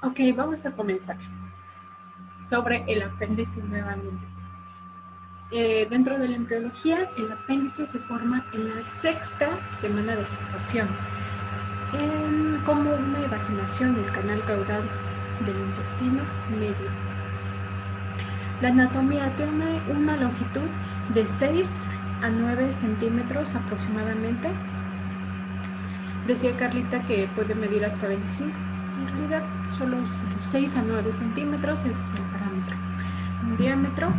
Ok, vamos a comenzar sobre el apéndice nuevamente. Dentro de la embriología, el apéndice se forma en la sexta semana de gestación, como una evaginación del canal caudal del intestino medio. La anatomía tiene una longitud de 6 a 9 centímetros aproximadamente. Decía Carlita que puede medir hasta 25. En realidad, solo 6 a 9 centímetros, ese es el parámetro. Un diámetro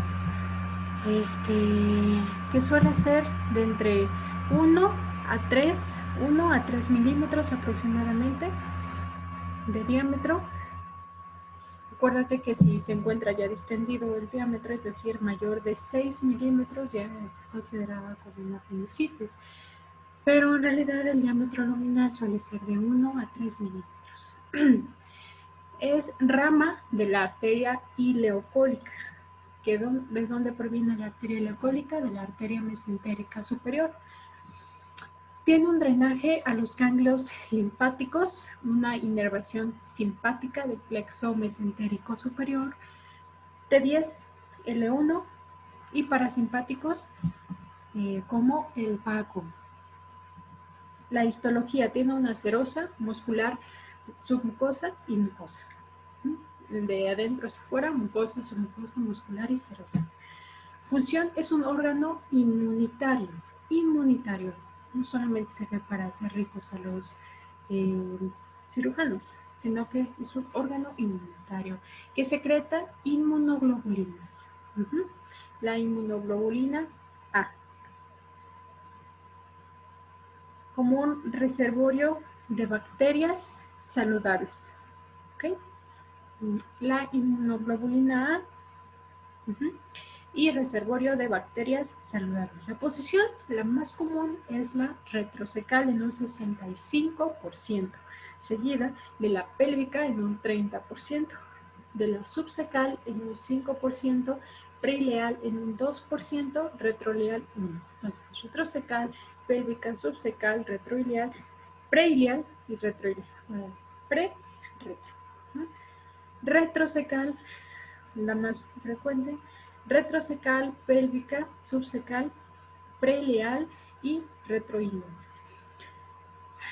que suele ser de entre 1 a 3 milímetros aproximadamente de diámetro. Acuérdate que si se encuentra ya distendido el diámetro, es decir, mayor de 6 milímetros, ya es considerada como una apendicitis. Pero en realidad el diámetro nominal suele ser de 1 a 3 milímetros. Es rama de la arteria ileocólica. ¿De dónde proviene la arteria ileocólica? De la arteria mesentérica superior. Tiene un drenaje a los ganglios linfáticos, una inervación simpática del plexo mesentérico superior, T10, L1 y parasimpáticos como el vago. La histología tiene una serosa muscular submucosa y mucosa. De adentro hacia afuera, mucosa, submucosa, muscular y serosa. Función es un órgano inmunitario. Inmunitario. No solamente sirve para hacer ricos a los cirujanos, sino que es un órgano inmunitario que secreta inmunoglobulinas. La inmunoglobulina A, como un reservorio de bacterias saludables. ¿Okay? La inmunoglobulina A y reservorio de bacterias saludables. La posición, la más común, es la retrocecal en un 65%, seguida de la pélvica en un 30%, de la subcecal en un 5%, preileal en un 2%, retroileal 1%. Entonces, retrocecal, pélvica, subcecal, retroileal, preileal y retroileal. Retro. Retrocecal, la más frecuente, retrocecal, pélvica, subcecal, preileal y retroileal.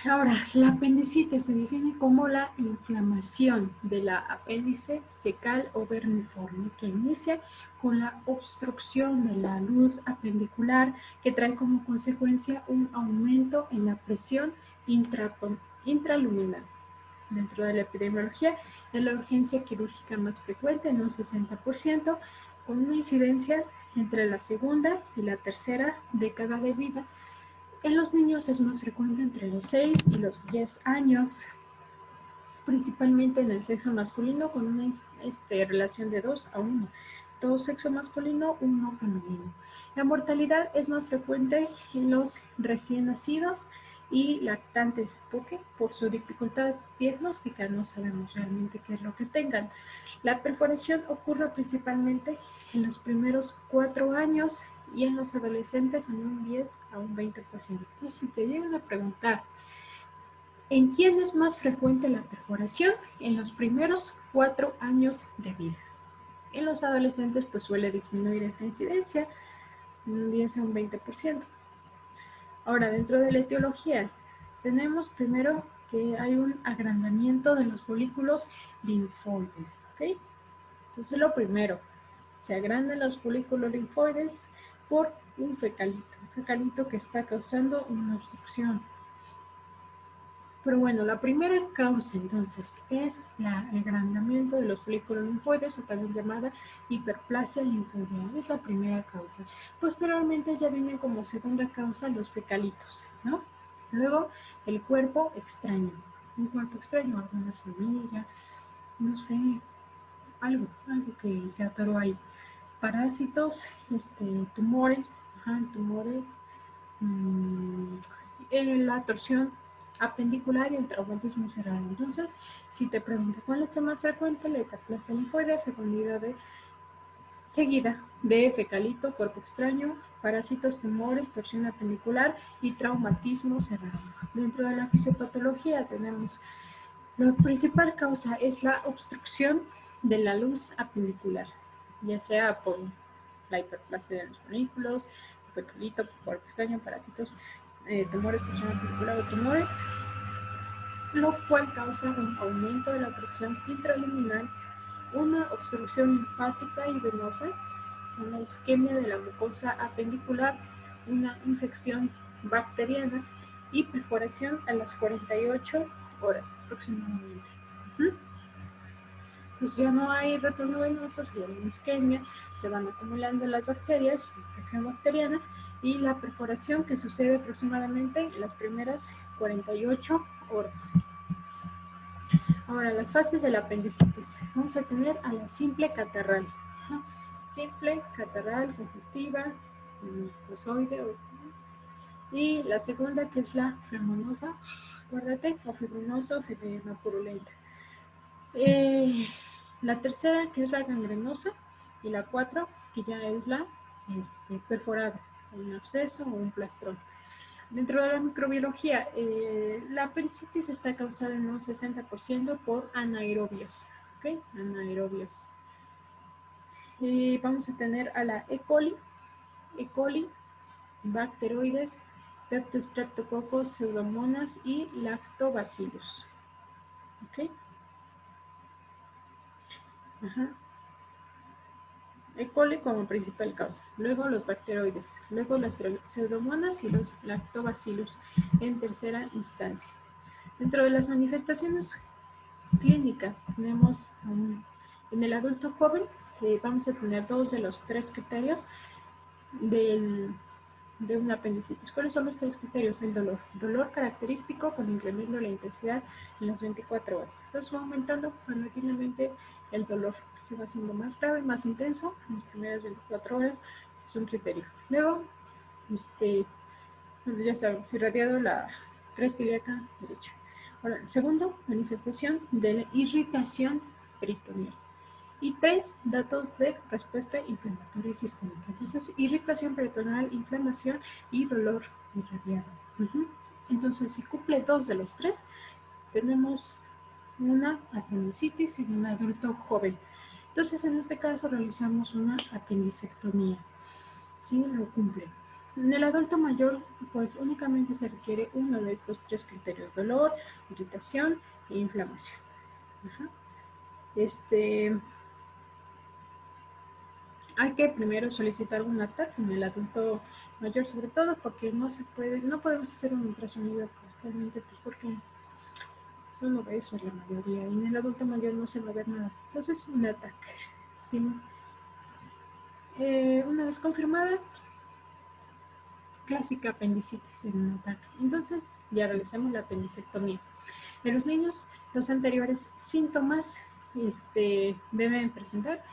Ahora, la apendicitis se define como la inflamación de la apéndice cecal o vermiforme que inicia con la obstrucción de la luz apendicular que trae como consecuencia un aumento en la presión intraluminal. Dentro de la epidemiología, es la urgencia quirúrgica más frecuente en un 60%, con una incidencia entre la segunda y la tercera década de vida. En los niños es más frecuente entre los 6 y los 10 años, principalmente en el sexo masculino, con una relación de 2 a 1. Todo sexo masculino, 1 femenino. La mortalidad es más frecuente en los recién nacidos y lactantes, porque por su dificultad diagnóstica no sabemos realmente qué es lo que tengan. La perforación ocurre principalmente en los primeros 4 años y en los adolescentes en un 10 a un 20%. Entonces, si te llegan a preguntar, ¿en quién es más frecuente la perforación? En los primeros 4 años de vida. En los adolescentes pues suele disminuir esta incidencia, un 10 a un 20%. Ahora, dentro de la etiología, tenemos primero que hay un agrandamiento de los folículos linfoides. ¿Okay? Entonces, lo primero, se agrandan los folículos linfoides por un fecalito que está causando una obstrucción. Pero bueno, la primera causa entonces es el agrandamiento de los folículos linfoides, o también llamada hiperplasia linfoidea. Es la primera causa. Posteriormente ya vienen como segunda causa los fecalitos, ¿no? Luego el cuerpo extraño. Un cuerpo extraño, alguna semilla, no sé, algo que se atoró ahí. Parásitos, tumores, la torsión apendicular y el traumatismo cerebral. Entonces, si te pregunto cuál es el más frecuente, la hiperplasia linfoidea, seguida de fecalito, cuerpo extraño, parásitos, tumores, torsión apendicular y traumatismo cerebral. Dentro de la fisiopatología tenemos La principal causa es la obstrucción de la luz apendicular, ya sea por la hiperplasia de los folículos, petrolito, por pestaña, parásitos, tumores de función apendicular o tumores, lo cual causa un aumento de la presión intraluminal, una obstrucción linfática y venosa, una isquemia de la mucosa apendicular, una infección bacteriana y perforación a las 48 horas aproximadamente. Pues ya no hay retorno venoso, se llama isquemia, se van acumulando las bacterias, infección bacteriana y la perforación que sucede aproximadamente en las primeras 48 horas. Ahora, las fases de la apendicitis. Vamos a tener a la simple catarral. Simple, catarral, congestiva, mucosoide, y la segunda que es la fibronosa, acuérdate, o fibrinosa o fibrina purulenta. La tercera que es la gangrenosa y la 4 que ya es la perforada, un absceso o un plastrón. Dentro de la microbiología, la apendicitis está causada en un 60% por anaerobios. ¿Okay? Anaerobios. Vamos a tener a la E. coli, bacteroides, Peptostreptococcus, pseudomonas y lactobacillus. ¿Ok? Ajá. E. coli como principal causa, luego los bacteroides, luego las pseudomonas y los lactobacillus en tercera instancia. Dentro de las manifestaciones clínicas tenemos en el adulto joven, vamos a tener 2 de los 3 criterios de una apendicitis. ¿Cuáles son los 3 criterios? El dolor. Dolor característico con incremento de la intensidad en las 24 horas. Entonces va aumentando paulatinamente el dolor. Se va haciendo más grave, más intenso en las primeras 24 horas. Es un criterio. Luego, ya saben, irradiado la cresta ilíaca derecha. Ahora, segundo, manifestación de la irritación peritoneal. Y 3, datos de respuesta inflamatoria sistémica. Entonces, irritación peritoneal, inflamación y dolor irradiado. Entonces, si cumple 2 de los 3, tenemos una apendicitis en un adulto joven. Entonces, en este caso, realizamos una apendicectomía. Si lo cumple. En el adulto mayor, pues únicamente se requiere uno de estos 3 criterios: dolor, irritación e inflamación. Ajá. Hay que primero solicitar un TAC en el adulto mayor, sobre todo porque no podemos hacer un ultrasonido principalmente pues porque son obesos la mayoría, y en el adulto mayor no se va a ver nada. Entonces, un TAC. ¿Sí? Una vez confirmada, clásica apendicitis en un TAC. Entonces, ya realizamos la apendicectomía. En los niños, los anteriores síntomas deben presentar.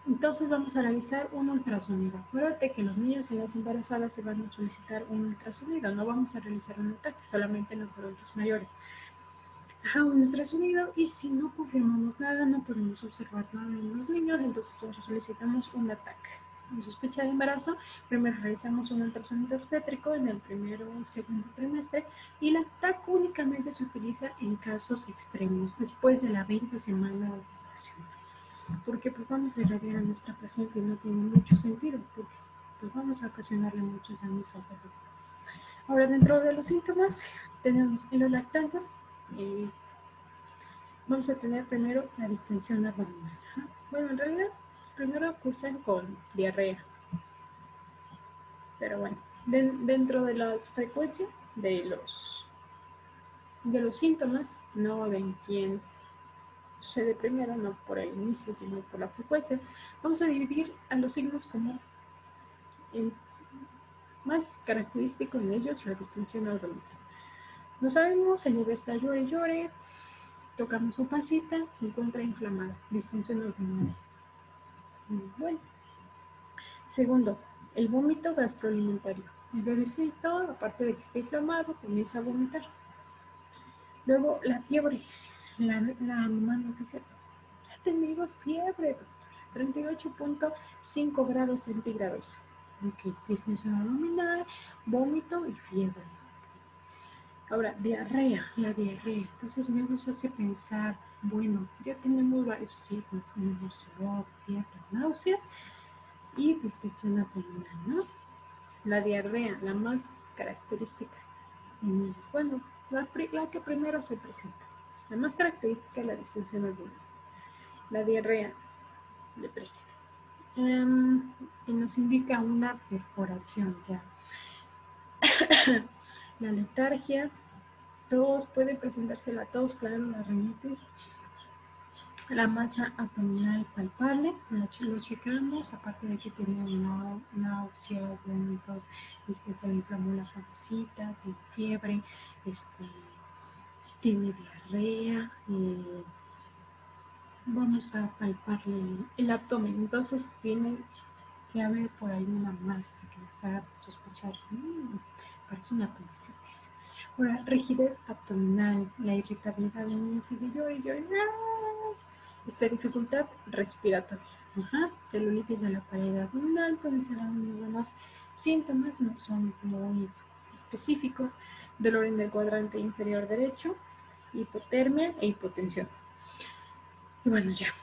Entonces vamos a realizar un ultrasonido. Acuérdate que los niños y las embarazadas se van a solicitar un ultrasonido. No vamos a realizar un ataque, solamente en los adultos mayores. Un ultrasonido, y si no confirmamos nada, no podemos observar nada en los niños, entonces solicitamos un ataque. En sospecha de embarazo, primero realizamos un ultrasonido obstétrico en el primero o segundo trimestre, y el TAC únicamente se utiliza en casos extremos, después de la 20 semana de gestación. Porque pues vamos a irradiar a nuestra paciente y no tiene mucho sentido, porque pues vamos a ocasionarle muchos daños al bebé. Ahora, dentro de los síntomas, tenemos en los lactantes, vamos a tener primero la distensión abdominal. Bueno, en realidad, primero cursan con diarrea. Pero bueno, dentro de las frecuencias de los síntomas, no de quién sucede primero, no por el inicio, sino por la frecuencia, vamos a dividir a los signos como el más característico en ellos, la distensión abdominal. No sabemos, el bebé está llore y llore, tocamos su pancita, se encuentra inflamada, distensión abdominal. Bueno. Segundo, el vómito gastroalimentario. El bebecito, aparte de que está inflamado, comienza a vomitar. Luego, la fiebre. La mamá nos dice, ha tenido fiebre, 38.5 grados centígrados. Ok, distensión abdominal, vómito y fiebre. Ahora, diarrea, la diarrea. Entonces nos hace pensar, bueno, ya tenemos varios signos, tenemos dolor, fiebre, náuseas y distensión abdominal, ¿no? La diarrea, la más característica. Bueno, la que primero se presenta. La más característica es la distensión abdominal. La diarrea le presenta. Y nos indica una perforación ya. La letargia, tos, puede presentarse la tos, claro, la rinitis, la masa abdominal palpable, lo checamos, aparte de que tiene náuseas, vómitos, se le inflamó la pancita, tiene fiebre, tiene diarrea, vamos a palparle el abdomen, entonces tiene que haber por ahí una masa que nos haga sospechar, parece una apendicitis. Ahora, rigidez abdominal, la irritabilidad del niño sigue llore, dificultad respiratoria, celulitis de la pared abdominal, pueden ser algunos síntomas, no son muy específicos, dolor en el cuadrante inferior derecho, hipotermia e hipotensión. Y bueno, ya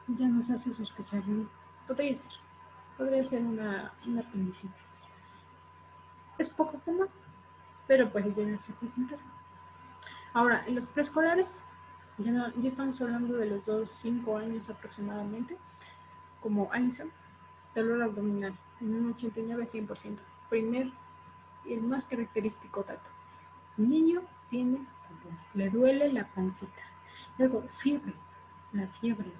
nos hace sospechar, podría ser una apendicitis. Es poco común, pero puede llegarse a presentar. Ahora, en los preescolares, ya estamos hablando de los 2-5 años aproximadamente, como Alison, dolor abdominal, en un 89-100%. Primer y el más característico dato. El niño tiene dolor, le duele la pancita. Luego, fiebre. La fiebre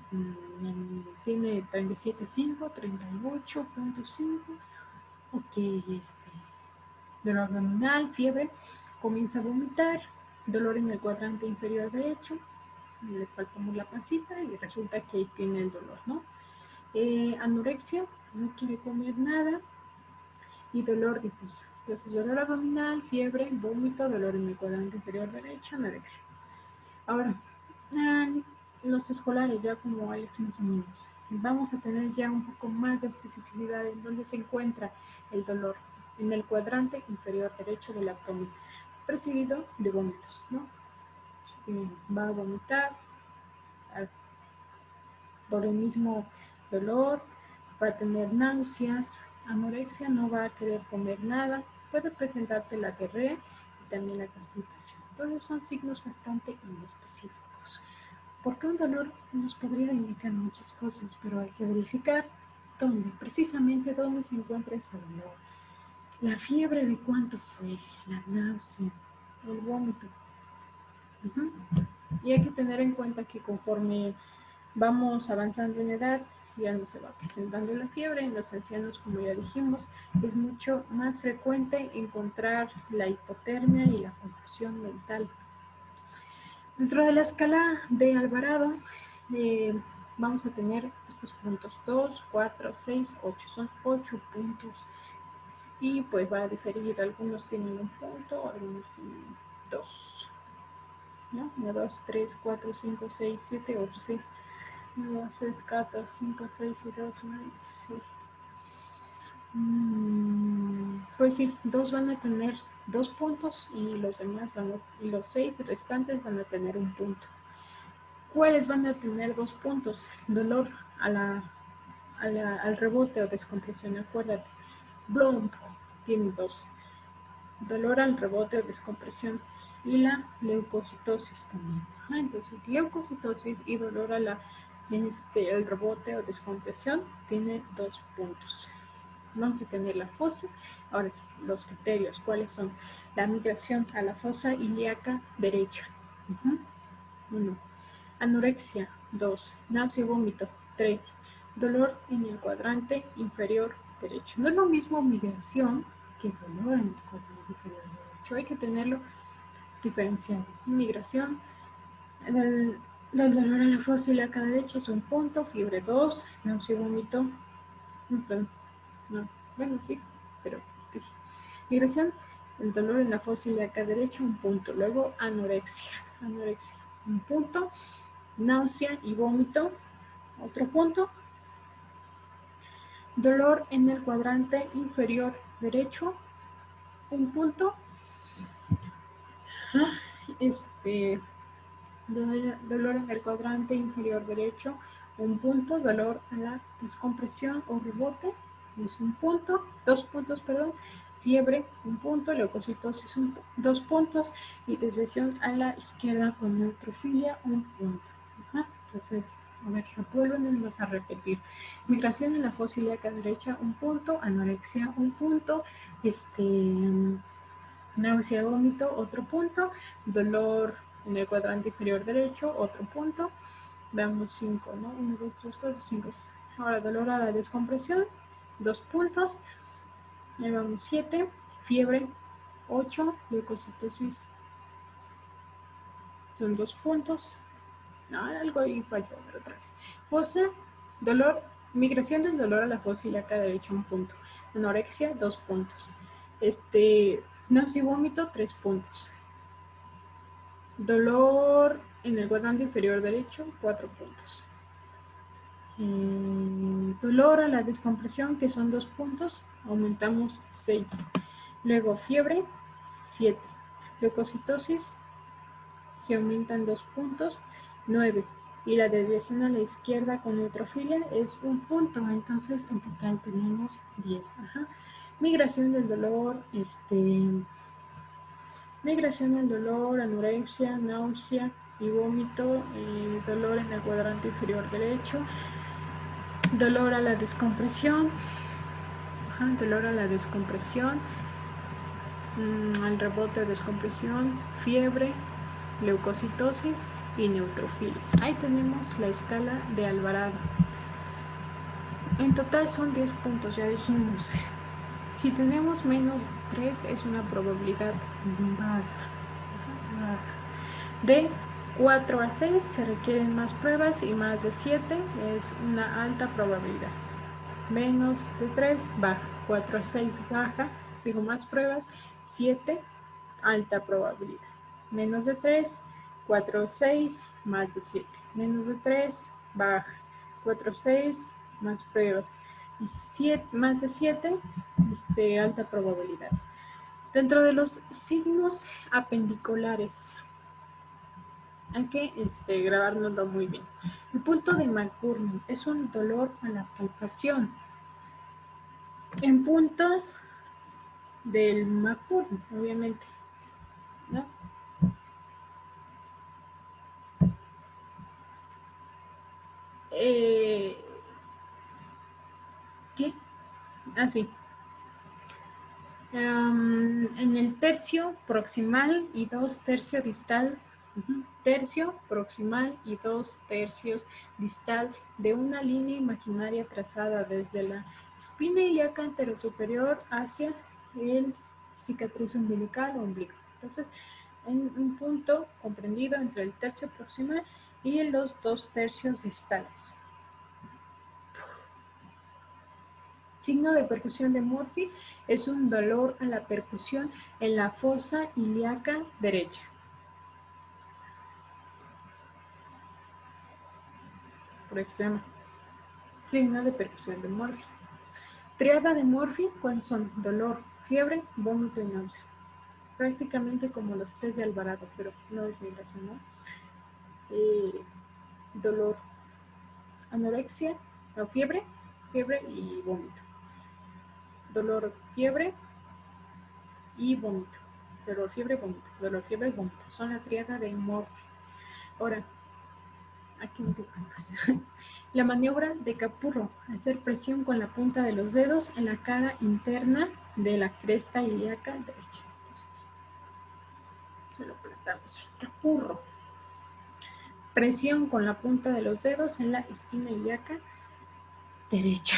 tiene 37.5, 38.5. Ok, dolor abdominal, fiebre, comienza a vomitar, dolor en el cuadrante inferior derecho, le palpamos la pancita y resulta que ahí tiene el dolor, ¿no? Anorexia, no quiere comer nada y dolor difuso. Entonces, dolor abdominal, fiebre, vómito, dolor en el cuadrante inferior derecho, anorexia. Ahora, los escolares, ya como Alex mencionamos, vamos a tener ya un poco más de especificidad en dónde se encuentra el dolor, en el cuadrante inferior derecho del abdomen, precedido de vómitos, ¿no? Va a vomitar por el mismo dolor, va a tener náuseas, anorexia, no va a querer comer nada, puede presentarse la diarrea y también la constipación. Entonces son signos bastante inespecíficos. Porque un dolor nos podría indicar muchas cosas, pero hay que verificar precisamente dónde se encuentra ese dolor. La fiebre de cuánto fue, la náusea, el vómito. Y hay que tener en cuenta que conforme vamos avanzando en edad, ya no se va presentando la fiebre. En los ancianos, como ya dijimos, es mucho más frecuente encontrar la hipotermia y la confusión mental. Dentro de la escala de Alvarado, vamos a tener estos puntos: 2, 4, 6, 8. Son 8 puntos. Y pues va a diferir. Algunos tienen un punto, algunos tienen 2. ¿No? 1, 2, 3, 4, 5, 6, 7, 8. Sí. 1, 2, 3, 4, 5, 6, 7, 8, 9, sí. Pues sí, 2 van a tener 2 puntos y los demás y los 6 restantes van a tener un punto. ¿Cuáles van a tener 2 puntos? Dolor al rebote o descompresión, acuérdate. Bronco tiene 2. Dolor al rebote o descompresión y la leucocitosis también. Entonces, leucocitosis y dolor a el rebote o descompresión tiene 2 puntos. Vamos a tener la fosa. Ahora sí, los criterios, ¿cuáles son? La migración a la fosa ilíaca derecha. 1. Anorexia, 2. Náusea y vómito, 3. Dolor en el cuadrante inferior derecho. No es lo mismo migración que dolor en el cuadrante inferior derecho. Hay que tenerlo diferenciado. Migración, el dolor en la fosa ilíaca derecha es un punto, fiebre 2, náusea y vómito, no, bueno, sí, pero migración, el dolor en la fosa ilíaca derecha, un punto. Luego anorexia, un punto. Náusea y vómito, otro punto. Dolor en el cuadrante inferior derecho, un punto. Dolor en el cuadrante inferior derecho, un punto. Dolor a la descompresión o rebote, es un punto, 2 puntos, perdón. Fiebre, un punto. Leucocitosis, 2 puntos. Y desviación a la izquierda con neutrofilia, un punto. Entonces, a ver, vuelvenlos a repetir. Migración en la fosa ilíaca derecha, un punto. Anorexia, un punto. Náusea, vómito, otro punto. Dolor en el cuadrante inferior derecho, otro punto. Veamos 5, ¿no? 1, 2, 3, 4, 5. Ahora, dolor a la descompresión, 2 puntos. Ahí vamos 7. Fiebre, 8. Leucocitosis, son 2 puntos. No, algo ahí falló, otra vez. Fosa, dolor, migración del dolor a la fosa ilíaca derecha, un punto. Anorexia, 2 puntos. Náusea y vómito, 3 puntos. Dolor en el cuadrante inferior derecho, 4 puntos. Dolor a la descompresión, que son 2 puntos, aumentamos 6. Luego fiebre, 7. Leucocitosis, se aumentan 2 puntos, 9. Y la desviación a la izquierda con neutrofilia es un punto, entonces en total tenemos 10. Migración del dolor, migración al dolor, anorexia, náusea y vómito, dolor en el cuadrante inferior derecho, dolor a la descompresión, al rebote de descompresión, fiebre, leucocitosis y neutrofilia. Ahí tenemos la escala de Alvarado. En total son 10 puntos, ya dijimos. Si tenemos menos de 3 es una probabilidad baja. De 4 a 6 se requieren más pruebas y más de 7 es una alta probabilidad. Menos de 3 baja, 4 a 6 baja, digo más pruebas, 7 alta probabilidad. Menos de 3, 4 a 6, más de 7. Menos de 3 baja, 4 a 6 más pruebas y 7, más de 7 alta probabilidad. Dentro de los signos apendiculares hay que grabárnoslo muy bien. El punto de McBurney es un dolor a la palpación. En punto del McBurney, obviamente, ¿no? ¿Qué? Así. En el tercio proximal y 2 tercio distal, tercio proximal y 2 tercios distal de una línea imaginaria trazada desde la espina ilíaca anterosuperior hacia el cicatriz umbilical o ombligo. Entonces, en un punto comprendido entre el tercio proximal y los 2 tercios distales. Signo de percusión de Murphy es un dolor a la percusión en la fosa ilíaca derecha. Por eso se llama signo de percusión de Murphy. Triada de Murphy, ¿cuáles son? Dolor, fiebre, vómito y náusea. Prácticamente como los 3 de Alvarado, pero no es migración, ¿no? Dolor, anorexia, no, fiebre y vómito. Dolor, fiebre y vómito. Dolor, fiebre, vómito. Dolor, fiebre, vómito. Son la triada de Murphy. Ahora, aquí no te pongas. La maniobra de Capurro, hacer presión con la punta de los dedos en la cara interna de la cresta ilíaca derecha. Entonces, se lo plantamos ahí. Capurro. Presión con la punta de los dedos en la espina ilíaca derecha.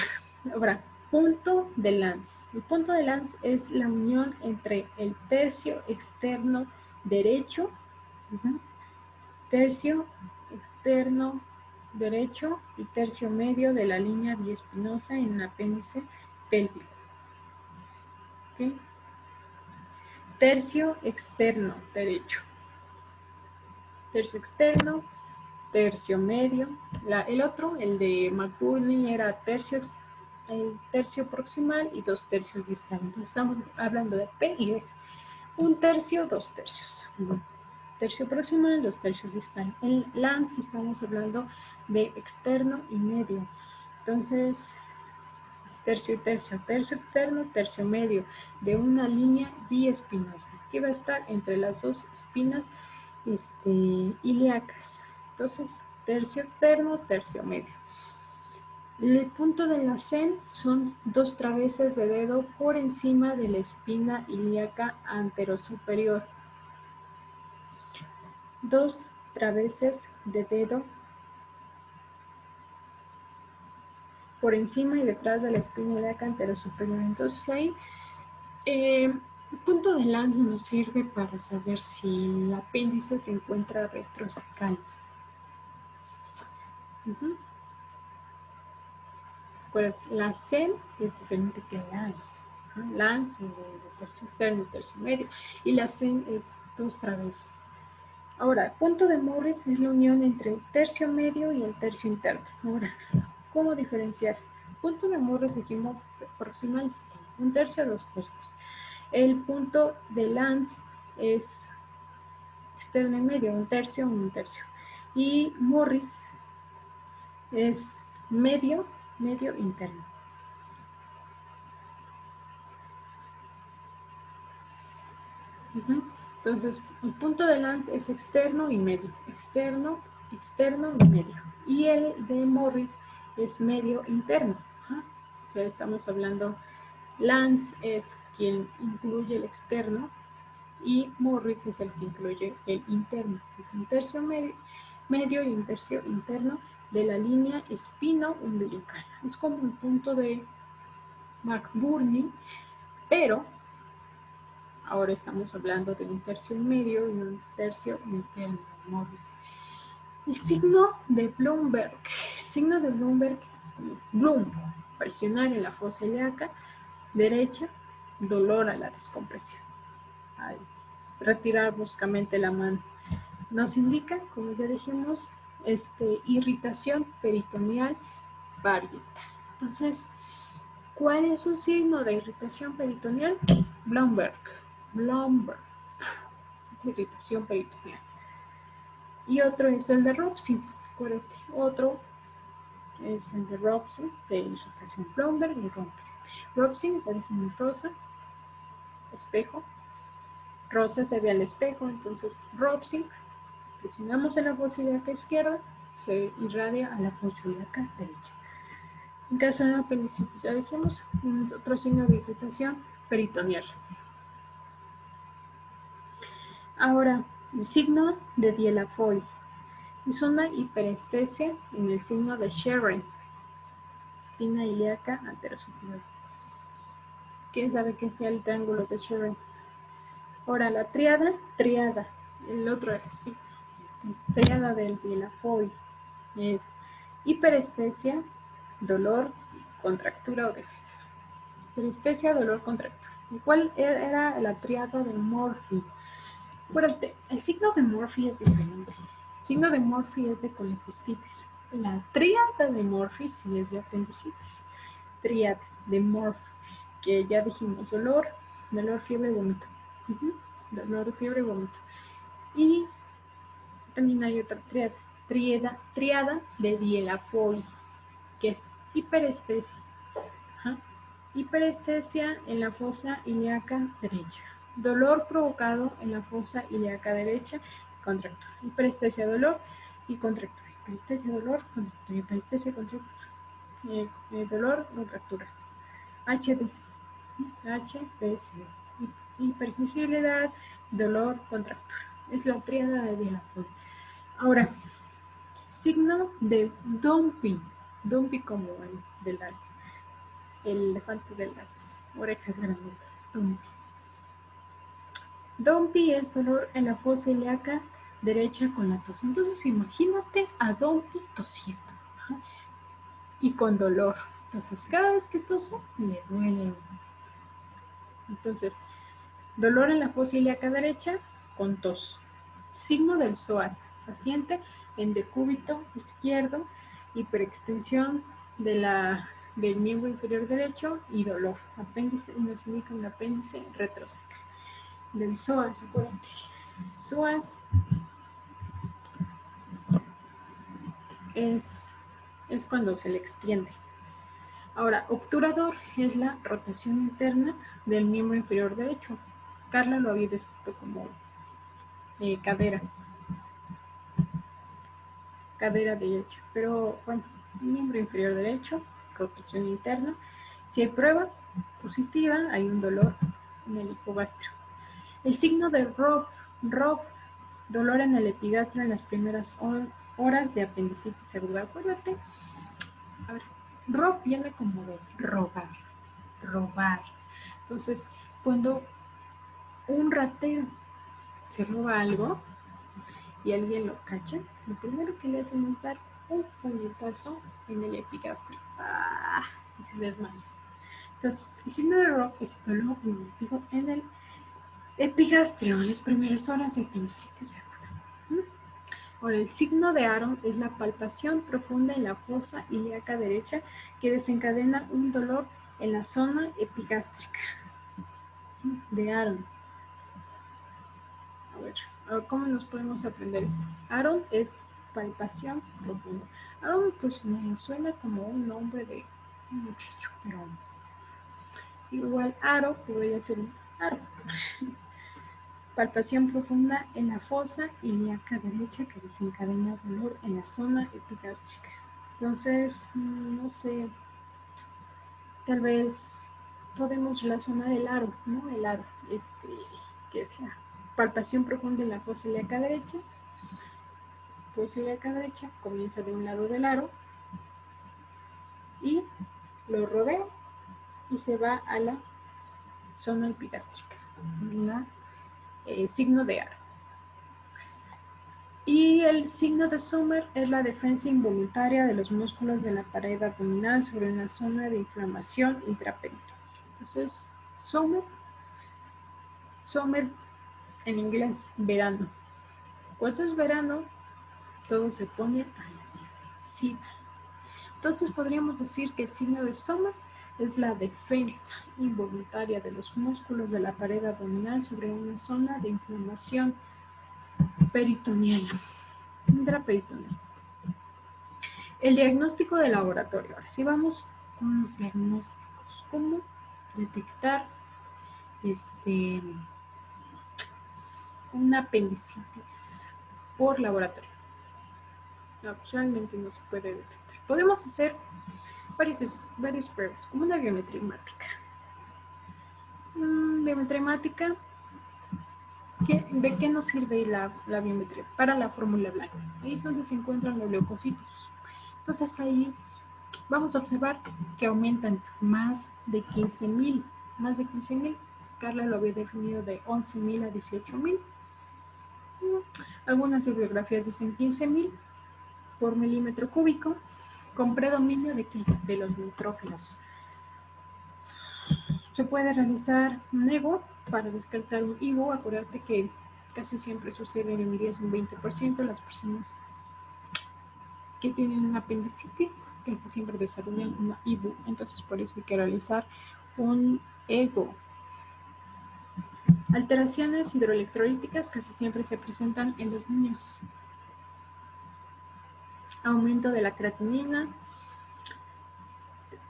Ahora, punto de Lanz. El punto de Lanz es la unión entre el tercio externo derecho, tercio externo derecho y tercio medio de la línea biespinosa en el apéndice pélvico. ¿Okay? Tercio externo derecho. Tercio externo, tercio medio. El otro, el de McBurney, era el tercio proximal y 2 tercios distales. Entonces estamos hablando de P y D. 1 tercio, 2 tercios. Tercio proximal, 2 tercios distal. En LANS estamos hablando de externo y medio. Entonces, es tercio y tercio. Tercio externo, tercio medio, de una línea biespinosa, que va a estar entre las dos espinas ilíacas. Entonces, tercio externo, tercio medio. El punto de la CEN son 2 traveses de dedo por encima de la espina ilíaca anterosuperior. 2 traveses de dedo por encima y detrás de la espina ilíaca anterosuperior. Entonces ahí el punto de Lange nos sirve para saber si el apéndice se encuentra retrosacral. La CEN es diferente que LANS. LANS de tercio externo y tercio medio, y la CEN es 2 traveses. Ahora, el punto de Morris es la unión entre el tercio medio y el tercio interno. Ahora, ¿cómo diferenciar? El punto de Morris dijimos proximal, 1 tercio, 2 tercios. El punto de Lange es externo y medio, 1 tercio, 1 tercio. Y Morris es medio, medio interno. Entonces, el punto de Lange es externo y medio, externo, externo y medio. Y el de Morris es medio interno. O sea, estamos hablando, Lange es quien incluye el externo y Morris es el que incluye el interno. Es un tercio medio, medio y un tercio interno de la línea espino-umbilical. Es como un punto de McBurney, pero ahora estamos hablando de un tercio y medio y un tercio interno de Morris. El signo de Blumberg. El signo de Blumberg, Blum, presionar en la fosa ilíaca derecha, dolor a la descompresión. Al retirar bruscamente la mano. Nos indica, como ya dijimos, irritación peritoneal varieta. Entonces, ¿cuál es un signo de irritación peritoneal? Blumberg. Blumberg. Irritación peritoneal. Y otro es el de Robson. Acuérdate, otro es el de Robson, de irritación Blumberg y Robson. Robson, ya dijimos rosa, espejo. Rosa se ve al espejo, entonces Robson, presionamos en la fosa ilíaca izquierda, se irradia a la fosa ilíaca derecha. En caso de apendicitis, ya dijimos, otro signo de irritación peritoneal. Ahora, el signo de Dieulafoy es una hiperestesia en el signo de Sherrin, espina ilíaca anterosuperior. ¿Quién sabe qué sea el triángulo de Sherrin? Ahora, la triada, el otro es triada del Dieulafoy es hiperestesia, dolor, contractura o defensa. Hiperestesia, dolor, contractura. ¿Y cuál era la triada de Murphy? Acuérdate, el signo de Murphy es diferente. El signo de Murphy es de colecistitis. La tríada de Murphy sí es de apendicitis. Tríada de Murphy, que ya dijimos, dolor, fiebre, vómito. Dolor, fiebre, vómito. Y también hay otra triada de Dieulafoy, que es hiperestesia. Hiperestesia en la fosa ilíaca derecha. Dolor provocado en la fosa ilíaca derecha, contractura. Hiperestesia, dolor y contractura. Hiperestesia, dolor, contractura. Hiperestesia, contractura. Dolor, contractura. HDC. HDC. Hipersensibilidad, dolor, contractura. Es la tríada de Dieulafoy. Ahora, signo de Dumpy. Dumpy como el elefante de las orejas grandotas. Dumpy. Dumpy es dolor en la fosa ilíaca derecha con la tos. Entonces imagínate a Dumpy tosiendo y con dolor. Entonces cada vez que tose le duele. Entonces, dolor en la fosa ilíaca derecha con tos. Signo del psoas. Paciente en decúbito izquierdo, hiperextensión del miembro inferior derecho y dolor. Apéndice, nos indica un apéndice retrosacral. del psoas, acuérdate. Psoas es cuando se le extiende. Ahora, obturador es la rotación interna del miembro inferior derecho. Carla lo había descrito como cadera derecha, pero bueno, miembro inferior derecho, rotación interna. Si hay prueba positiva, hay un dolor en el hipogastrio. El signo de ROP, dolor en el epigastrio en las primeras horas de apendicitis aguda. Acuérdate, a ver, ROP viene como de robar. Entonces, cuando un ratero se roba algo y alguien lo cacha, lo primero que le hacen es dar un puñetazo en el epigastrio. Y se desmaya. Entonces, el signo de ROP es dolor primitivo en el epigastrio en las primeras horas de apendicitis aguda. Ahora, el signo de Aron es la palpación profunda en la fosa ilíaca derecha que desencadena un dolor en la zona epigástrica de Aron. A ver, ¿cómo nos podemos aprender esto? Aron es palpación profunda. Aron pues me suena como un nombre de un muchacho, pero igual Aro podría ser un aro. Palpación profunda en la fosa ilíaca derecha que desencadena dolor en la zona epigástrica. Entonces, no sé, tal vez podemos relacionar el aro, ¿no? El aro, que es la palpación profunda en la fosa ilíaca derecha. Fosa ilíaca derecha comienza de un lado del aro y lo rodea y se va a la zona epigástrica, la signo de aro. Y el signo de Sommer es la defensa involuntaria de los músculos de la pared abdominal sobre una zona de inflamación intraperitoneal. Entonces, Sommer en inglés, verano. Cuando es verano, todo se pone a la defensiva. Entonces podríamos decir que el signo de Sommer es la defensa involuntaria de los músculos de la pared abdominal sobre una zona de inflamación peritoneal, intraperitoneal. El diagnóstico de laboratorio. Ahora sí vamos con los diagnósticos. ¿Cómo detectar una apendicitis por laboratorio? No, realmente no se puede detectar. Podemos hacer varias pruebas, como una biometría hemática. Biometría hemática, ¿de qué nos sirve la biometría? Para la fórmula blanca. Ahí es donde se encuentran los leucocitos. Entonces ahí vamos a observar que aumentan más de 15,000. Más de 15,000. Carla lo había definido de 11,000 a 18,000. Algunas bibliografías dicen 15,000 por milímetro cúbico, con predominio de los neutrófilos. Se puede realizar un EGO para descartar un IVO. Acuérdate que casi siempre sucede en el 10 un 20% las personas que tienen una apendicitis casi siempre desarrollan una IVO. Entonces por eso hay que realizar un EGO. Alteraciones hidroelectrolíticas casi siempre se presentan en los niños. Aumento de la creatinina.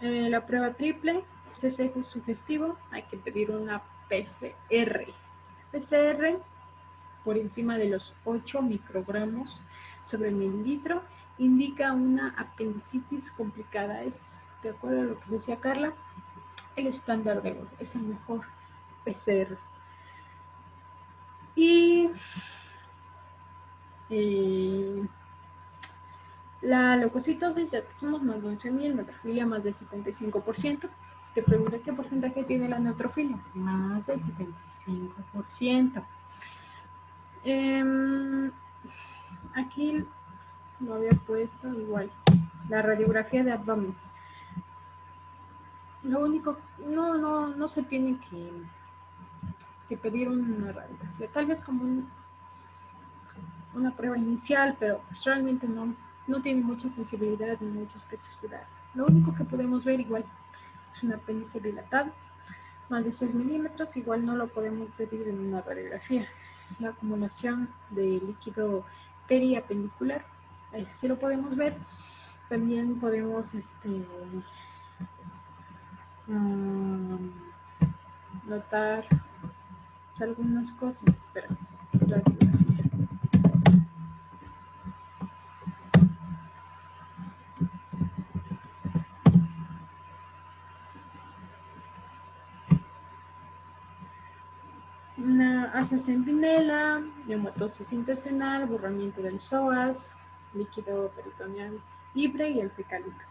La prueba triple, CC sugestivo, hay que pedir una PCR. PCR por encima de los 8 microgramos sobre mililitro indica una apendicitis complicada. Es, de acuerdo a lo que decía Carla, el estándar de oro, es el mejor PCR. Y la leucocitosis, ya tenemos más de 11,000, neutrofilia más del 75%. Si te pregunto qué porcentaje tiene la neutrofilia, más del 75%. Aquí lo había puesto igual, la radiografía de abdomen. Lo único, no se tiene que pedir una radiografía, tal vez como una prueba inicial, pero pues realmente no tiene mucha sensibilidad ni mucha especificidad. Lo único que podemos ver igual es un apéndice dilatado, más de 6 milímetros, igual no lo podemos pedir en una radiografía. La acumulación de líquido periapendicular, ahí sí lo podemos ver. También podemos notar algunas cosas. Espera, radiografía. Una asa centinela, neumatosis intestinal, borramiento del psoas, líquido peritoneal libre y el fecalito.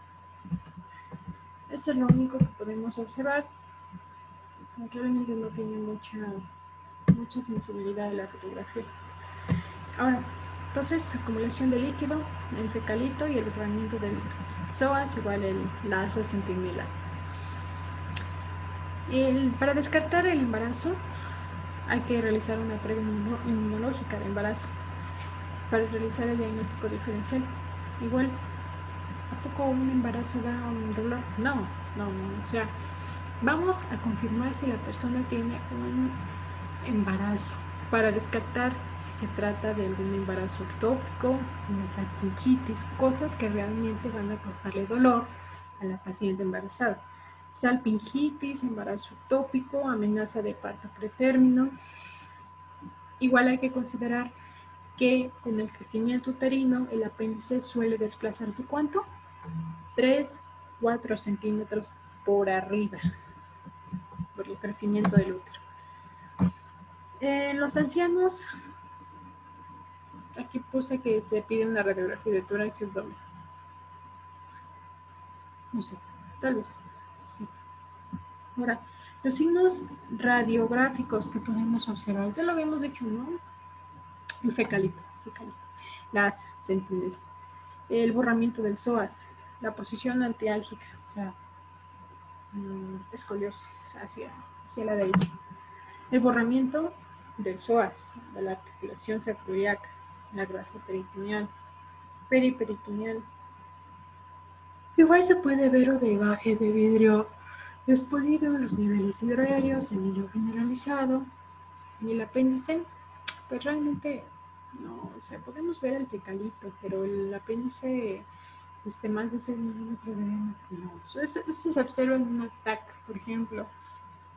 Eso es lo único que podemos observar. Realmente no tiene mucha sensibilidad de la fotografía. Ahora, entonces, acumulación de líquido, el fecalito y el borramiento del psoas igual la asa centinela. Para descartar el embarazo hay que realizar una prueba inmunológica de embarazo para realizar el diagnóstico diferencial. Igual, ¿a poco un embarazo da un dolor? No, o sea, vamos a confirmar si la persona tiene un embarazo para descartar si se trata de algún embarazo ectópico, una salpingitis, cosas que realmente van a causarle dolor a la paciente embarazada. Salpingitis, embarazo ectópico, amenaza de parto pretérmino. Igual hay que considerar que con el crecimiento uterino el apéndice suele desplazarse ¿cuánto? 3, 4 centímetros por arriba por el crecimiento del útero. En los ancianos, aquí puse que se pide una radiografía de tórax y abdomen. No sé, tal vez. Sí. Ahora, los signos radiográficos que podemos observar, ya lo habíamos dicho, ¿no? El fecalito, la asa centinela, el borramiento del psoas, la posición antiálgica, la escoliosis hacia la derecha, el borramiento del psoas, de la articulación sacroiliaca, la grasa peritoneal, periperitoneal. Igual se puede ver odevaje de vidrio expolido, los niveles hidroaéreos, el hilo generalizado y el apéndice, pues realmente no, o sea, podemos ver el fecalito, pero el apéndice más de 6 milímetros de diámetro, no. Eso se observa en un TAC, por ejemplo,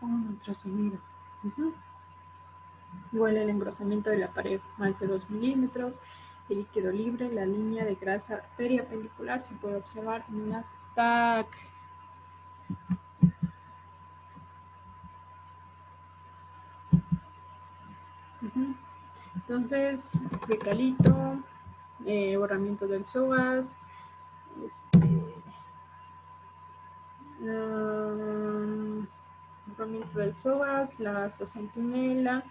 o un ultrasonido. Igual el engrosamiento de la pared, más de 2 milímetros, el líquido libre, la línea de grasa periapendicular se puede observar en una TAC. Entonces, fecalito, borramiento del psoas, borramiento del psoas, la asa centinela,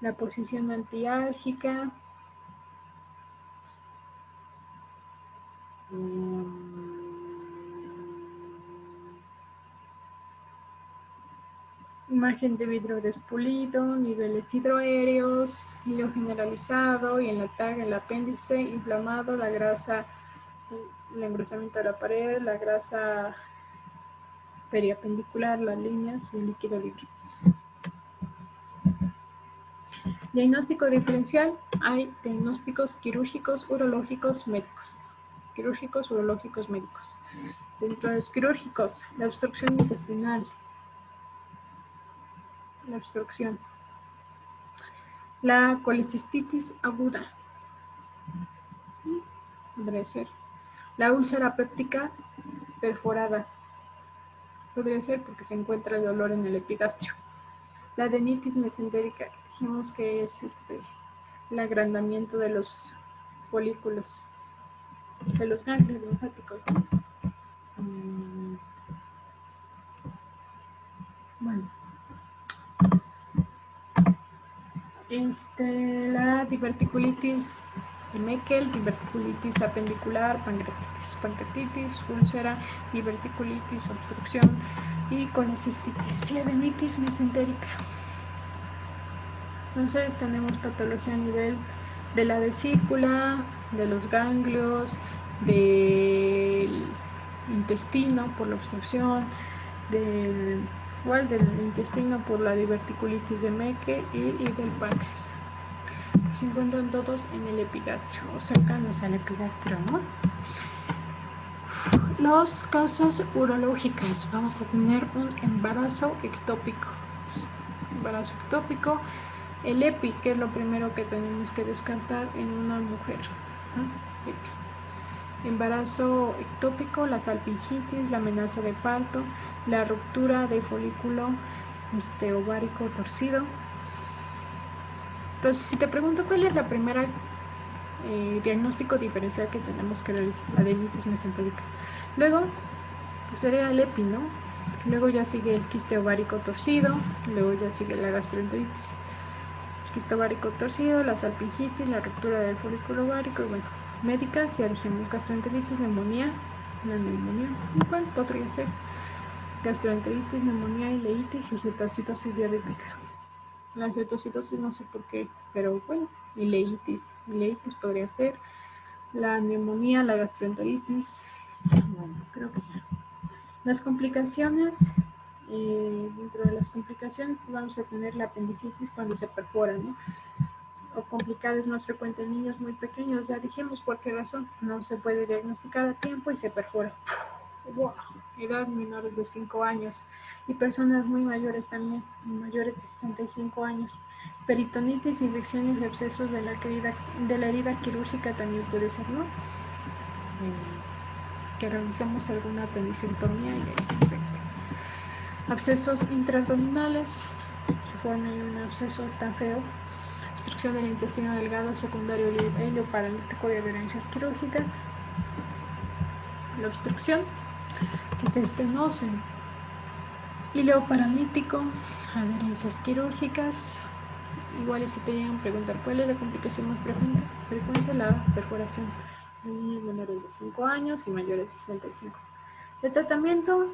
la posición antiálgica, imagen de vidrio despulido, niveles hidroaéreos, hilo generalizado y en la TAG el apéndice inflamado, la grasa, el engrosamiento de la pared, la grasa periapendicular, las líneas y el líquido libre. Diagnóstico diferencial, hay diagnósticos quirúrgicos, urológicos, médicos. Quirúrgicos, urológicos, médicos. Dentro de los quirúrgicos, la obstrucción intestinal, la obstrucción, la colecistitis aguda, podría ser, la úlcera péptica perforada, podría ser porque se encuentra el dolor en el epigastrio, la adenitis mesentérica, dijimos que es el agrandamiento de los folículos, de los ganglios linfáticos, ¿no? Bueno, la diverticulitis de Meckel, diverticulitis apendicular, pancreatitis, úlcera, diverticulitis, obstrucción y colecistitis y adenitis mesentérica. Entonces tenemos patología a nivel de la vesícula, de los ganglios, del intestino por la obstrucción, del igual del intestino por la diverticulitis de Mecke y del páncreas. Se encuentran todos en el epigastrio o cercanos al epigastrio, ¿no? Las causas urológicas, vamos a tener un embarazo ectópico. Embarazo ectópico, el EPI, que es lo primero que tenemos que descartar en una mujer, ¿no? Embarazo ectópico, la salpingitis, la amenaza de parto, la ruptura de folículo ovárico torcido. Entonces, si te pregunto cuál es la primera diagnóstico diferencial que tenemos que realizar, la adenitis mesenterica. Luego, pues sería el EPI, ¿no? Luego ya sigue el quiste ovárico torcido, luego ya sigue la gastroenteritis. El quiste ovárico torcido, la salpingitis, la ruptura del folículo ovárico, y bueno, médicas, ya dijimos gastroenteritis, neumonía, la neumonía, igual podría ser gastroenteritis, neumonía, ileitis y cetocitosis diabética. La cetocitosis no sé por qué, pero bueno, ileitis podría ser, la neumonía, la gastroenteritis, bueno, creo que ya. Las complicaciones, dentro de las complicaciones vamos a tener la apendicitis cuando se perfora, ¿no? O complicada es más frecuente en niños muy pequeños, ya dijimos por qué razón, no se puede diagnosticar a tiempo y se perfora. Wow. Edad menores de 5 años y personas muy mayores también, mayores de 65 años. Peritonitis, infecciones y abscesos de la herida quirúrgica también puede ser, ¿no? Que realizamos alguna apendicectomía y ahí se infecta. Abscesos intraabdominales, se forma un absceso tan feo. Obstrucción del intestino delgado secundario helioparalítico y adherencias quirúrgicas. La obstrucción, que es estenoso, hileo-paralítico, adherencias quirúrgicas. Igual y si te llegan a preguntar cuál es la complicación más frecuente, la perforación en niños menores de 5 años y mayores de 65. El tratamiento,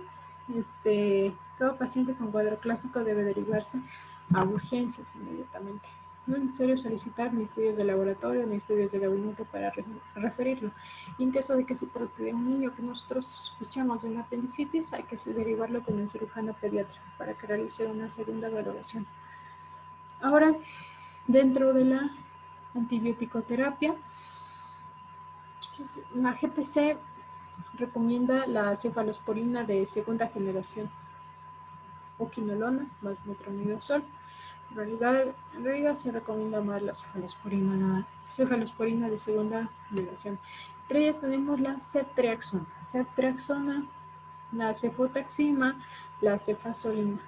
todo paciente con cuadro clásico debe derivarse a urgencias inmediatamente. No es necesario solicitar ni estudios de laboratorio ni estudios de gabinete para referirlo. Y en caso de que se trate de un niño que nosotros sospechamos de una apendicitis, hay que derivarlo con el cirujano pediatra para que realice una segunda valoración. Ahora, dentro de la antibiótico-terapia, la GPC recomienda la cefalosporina de segunda generación o quinolona más metronidazol. En realidad se recomienda más la cefalosporina de segunda generación. Entre ellas tenemos la ceftriaxona, la cefotaxima, la cefasolina.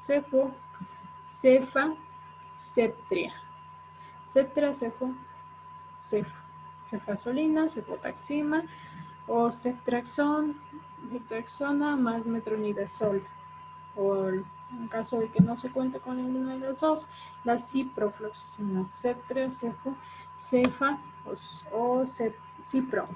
Ceftriaxona, cefasolina, cefotaxima o ceftriaxona más metronidazol, o en caso de que no se cuente con ninguna de las dos, la ciprofloxacina, Ceftra, Cefa o Cipro.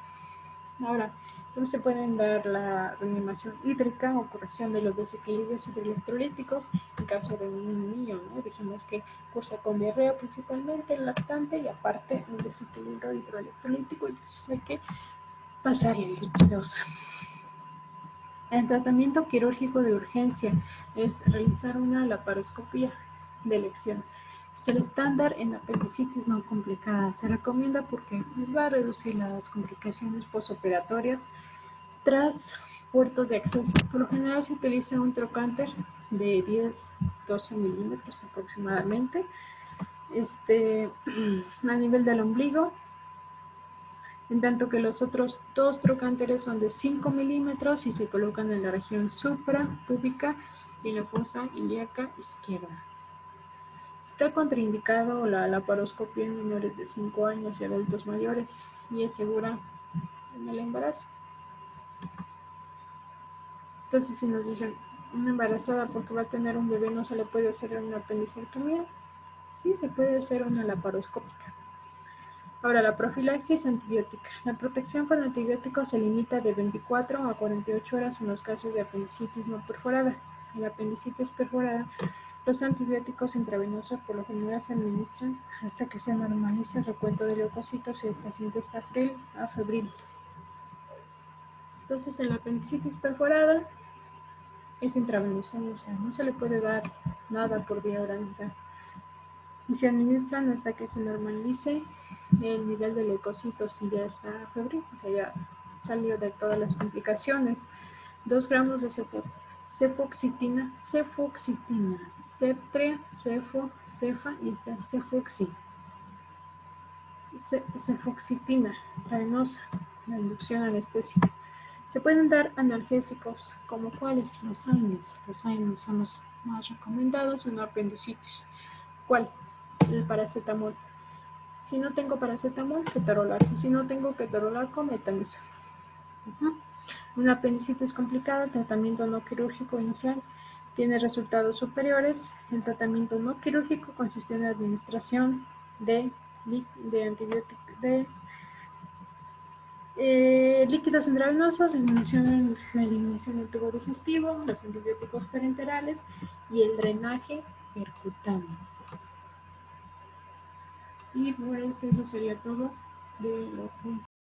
Ahora, ¿cómo se pueden dar la reanimación hídrica o corrección de los desequilibrios hidroelectrolíticos en caso de un niño, ¿no? Dijimos que cursa con diarrea principalmente el lactante y aparte un desequilibrio hidroelectrolítico, entonces hay que pasarle líquidos. El tratamiento quirúrgico de urgencia es realizar una laparoscopia de elección. Es el estándar en apendicitis no complicada. Se recomienda porque va a reducir las complicaciones postoperatorias tras puertos de acceso. Por lo general se utiliza un trocánter de 10-12 milímetros aproximadamente, a nivel del ombligo, en tanto que los otros dos trocánteres son de 5 milímetros y se colocan en la región suprapúbica y en la fosa ilíaca izquierda. Está contraindicado la laparoscopia en menores de 5 años y adultos mayores y es segura en el embarazo. Entonces, si nos dicen una embarazada porque va a tener un bebé no se le puede hacer una apendicectomía, sí, se puede hacer una laparoscópica. Ahora, la profilaxis antibiótica. La protección con antibióticos se limita de 24 a 48 horas en los casos de apendicitis no perforada. En la apendicitis perforada, los antibióticos intravenosos por lo general se administran hasta que se normalice el recuento de leucocitos y el paciente está febril. Entonces, en la apendicitis perforada, es intravenoso, o sea, no se le puede dar nada por vía oral. Y se administran hasta que se normalice el nivel de leucocitos y ya está febril, o sea, ya salió de todas las complicaciones. 2 gramos de cefoxitina, Ceptria, cefa y esta cefoxitina, venosa, la inducción anestésica. Se pueden dar analgésicos, como cuáles, los AINES. Los AINES son los más recomendados en apendicitis. ¿Cuál? El paracetamol. Si no tengo paracetamol, ketorolaco. Si no tengo ketorolaco, metamizol. Una apendicitis complicada, tratamiento no quirúrgico inicial, tiene resultados superiores. El tratamiento no quirúrgico consiste en la administración de antibióticos, líquidos intravenosos, disminución la eliminación del tubo digestivo, los antibióticos parenterales y el drenaje percutáneo. Y pues eso sería todo de lo que